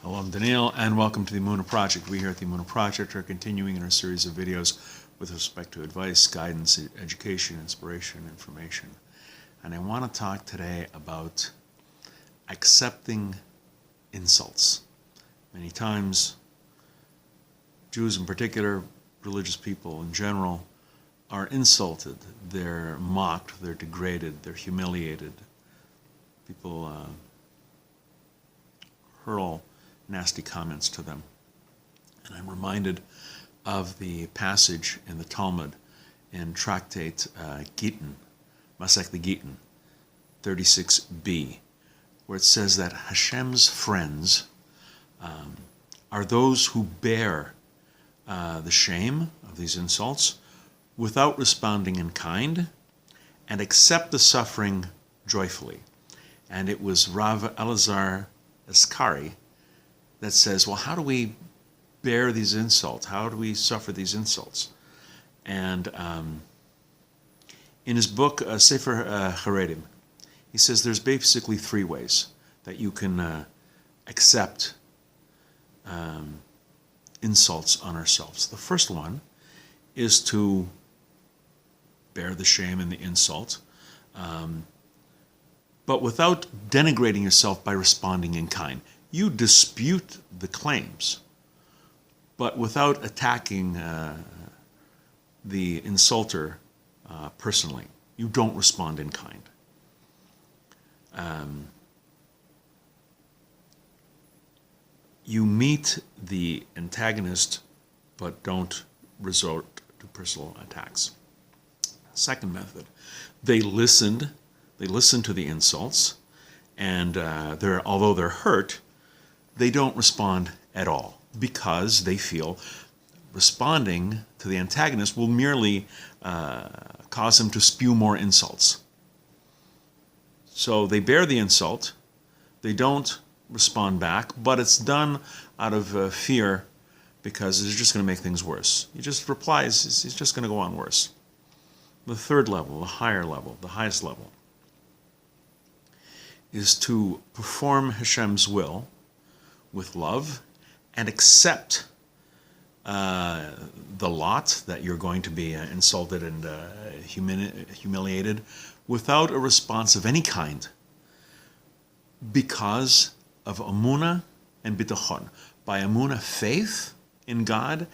Hello, I'm Daniel, and welcome to the Emunah Project. We here at the Emunah Project are continuing in our series of videos with respect to advice, guidance, education, inspiration, information. And I want to talk today about accepting insults. Many times, Jews in particular, religious people in general, are insulted. They're mocked, they're degraded, they're humiliated. People hurl nasty comments to them. And I'm reminded of the passage in the Talmud in Tractate Gittin, Masechta Gittin, 36b, where it says that Hashem's friends are those who bear the shame of these insults without responding in kind and accept the suffering joyfully. And it was Rav Elazar Ezkari that says, well, how do we bear these insults? How do we suffer these insults? And in his book, Sefer Chareidim, he says there's basically three ways that you can accept insults on ourselves. The first one is to bear the shame and the insult, but without denigrating yourself by responding in kind. You dispute the claims, but without attacking the insulter personally. You don't respond in kind. You meet the antagonist, but don't resort to personal attacks. Second method, they listened to the insults, and although they're hurt, they don't respond at all because they feel responding to the antagonist will merely cause them to spew more insults. So they bear the insult, they don't respond back, but it's done out of fear because it's just going to make things worse. He just replies, it's just going to go on worse. The third level, the higher level, the highest level, is to perform Hashem's will with love and accept the lot that you're going to be insulted and humiliated without a response of any kind because of Emunah and Bitachon. By Emunah, faith in God,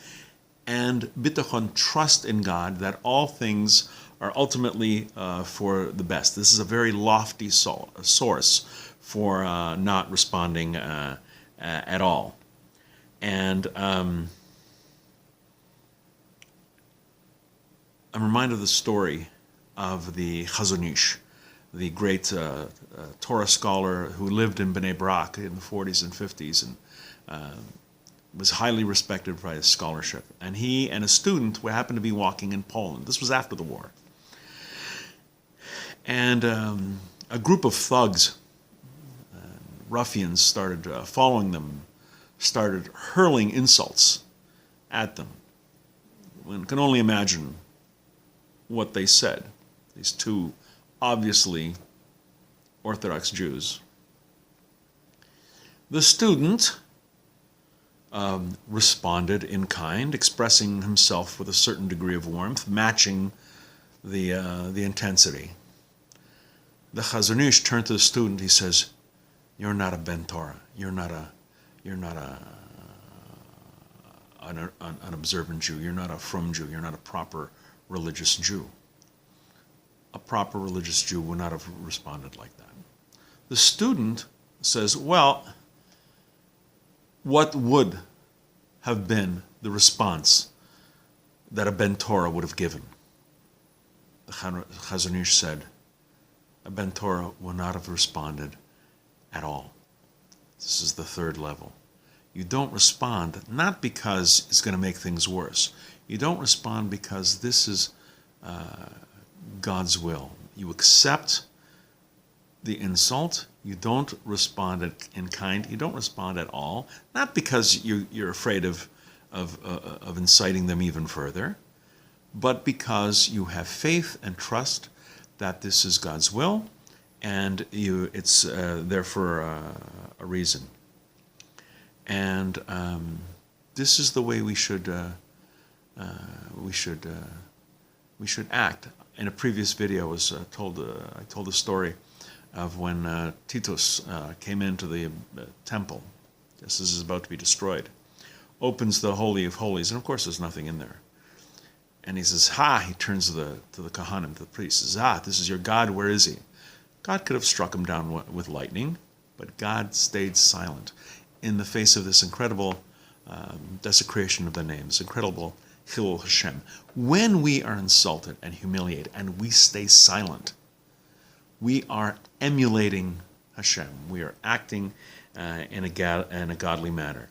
and Bitachon, trust in God that all things are ultimately for the best. This is a very lofty source for not responding at all. And I'm reminded of the story of the Chazon Ish, the great Torah scholar who lived in Bnei Noach in the 40s and 50s and was highly respected by his scholarship. And he and a student happened to be walking in Poland. This was after the war. And a group of thugs, ruffians, started following them, started hurling insults at them. One can only imagine what they said. These two obviously Orthodox Jews. The student responded in kind, expressing himself with a certain degree of warmth, matching the intensity. The Chazon Ish turned to the student. He says, "You're not a Ben Torah. You're not an observant Jew. You're not a frum Jew. You're not a proper religious Jew. A proper religious Jew would not have responded like that." The student says, "Well, what would have been the response that a Ben Torah would have given?" The Chazon Ish said, "A Ben Torah would not have responded at all." This is the third level. You don't respond not because it's going to make things worse. You don't respond because this is God's will. You accept the insult. You don't respond in kind. You don't respond at all. Not because you're afraid of inciting them even further, but because you have faith and trust that this is God's will, and it's there for a reason. And this is the way we should act. In a previous video, I told a story of when Titus came into the temple. This is about to be destroyed. Opens the Holy of Holies, and of course there's nothing in there. And he says, "Ha!" He turns to the Kohanim, to the priests. He says, "Ah, this is your God. Where is he?" God could have struck him down with lightning, but God stayed silent in the face of this incredible desecration of the name, this incredible Chilul Hashem. When we are insulted and humiliated and we stay silent, we are emulating Hashem. We are acting in a godly manner.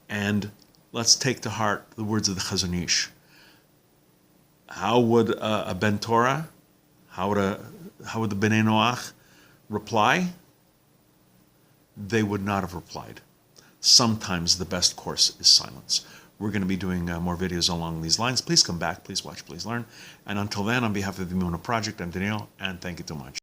And let's take to heart the words of the Chazon Ish. How would a Ben Torah, how would the Bnei Noach reply? They would not have replied. Sometimes the best course is silence. We're going to be doing more videos along these lines. Please come back, please watch, please learn. And until then, on behalf of the Emunah Project, I'm Daniel, and thank you so much.